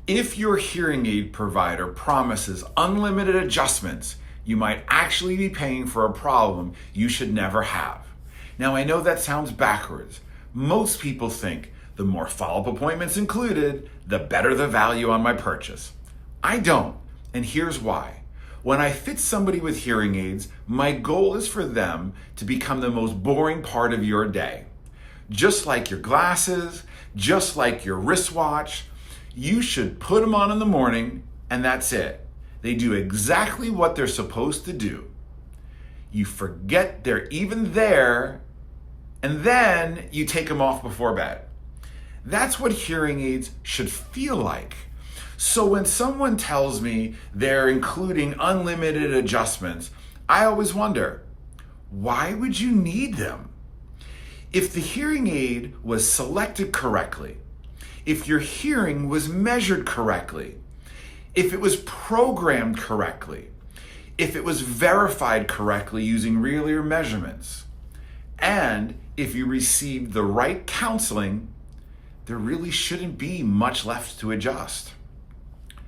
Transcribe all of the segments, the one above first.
If your hearing aid provider promises unlimited adjustments, you might actually be paying for a problem you should never have. Now, I know that sounds backwards. Most people think the more follow-up appointments included, the better the value on my purchase. I don't, and here's why. When I fit somebody with hearing aids, my goal is for them to become the most boring part of your day. Just like your glasses, just like your wristwatch, you should put them on in the morning and that's it. They do exactly what they're supposed to do. You forget they're even there and then you take them off before bed. That's what hearing aids should feel like. So when someone tells me they're including unlimited adjustments, I always wonder, why would you need them? If the hearing aid was selected correctly, if your hearing was measured correctly, if it was programmed correctly, if it was verified correctly using real ear measurements, and if you received the right counseling, there really shouldn't be much left to adjust.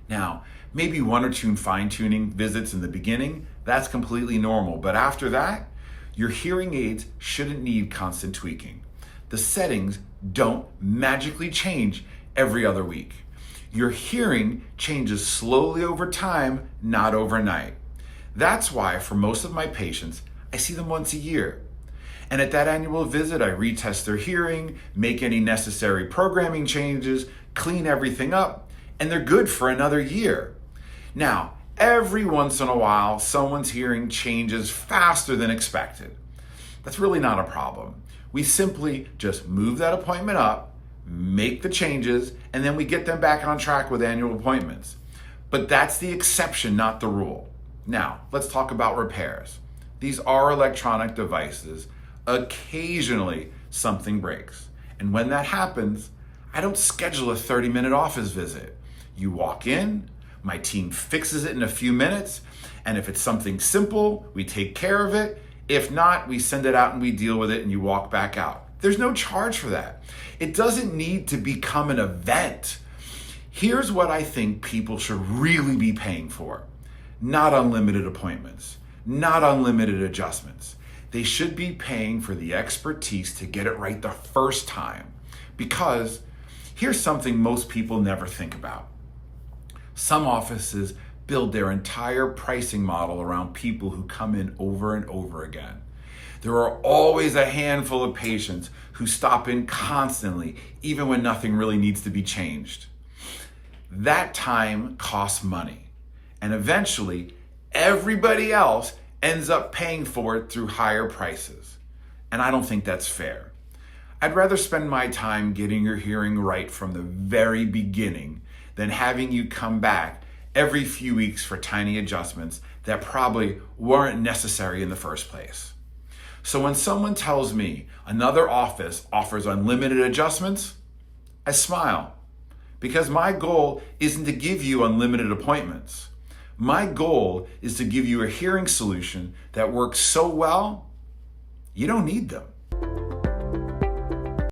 Now, maybe one or two fine-tuning visits in the beginning, that's completely normal, but after that, your hearing aids shouldn't need constant tweaking. The settings don't magically change every other week. Your hearing changes slowly over time, not overnight. That's why for most of my patients, I see them once a year. And at that annual visit, I retest their hearing, make any necessary programming changes, clean everything up, and they're good for another year. Now, every once in a while, someone's hearing changes faster than expected. That's really not a problem. We simply just move that appointment up, make the changes, and then we get them back on track with annual appointments. But that's the exception, not the rule. Now, let's talk about repairs. These are electronic devices. Occasionally, something breaks. And when that happens, I don't schedule a 30-minute office visit. You walk in, my team fixes it in a few minutes, and if it's something simple, we take care of it. If not, we send it out and we deal with it and you walk back out. There's no charge for that. It doesn't need to become an event. Here's what I think people should really be paying for. Not unlimited appointments, not unlimited adjustments. They should be paying for the expertise to get it right the first time. Because here's something most people never think about. Some offices build their entire pricing model around people who come in over and over again. There are always a handful of patients who stop in constantly, even when nothing really needs to be changed. That time costs money, and eventually everybody else ends up paying for it through higher prices. And I don't think that's fair. I'd rather spend my time getting your hearing right from the very beginning than having you come back every few weeks for tiny adjustments that probably weren't necessary in the first place. So when someone tells me another office offers unlimited adjustments, I smile, because my goal isn't to give you unlimited appointments. My goal is to give you a hearing solution that works so well, you don't need them.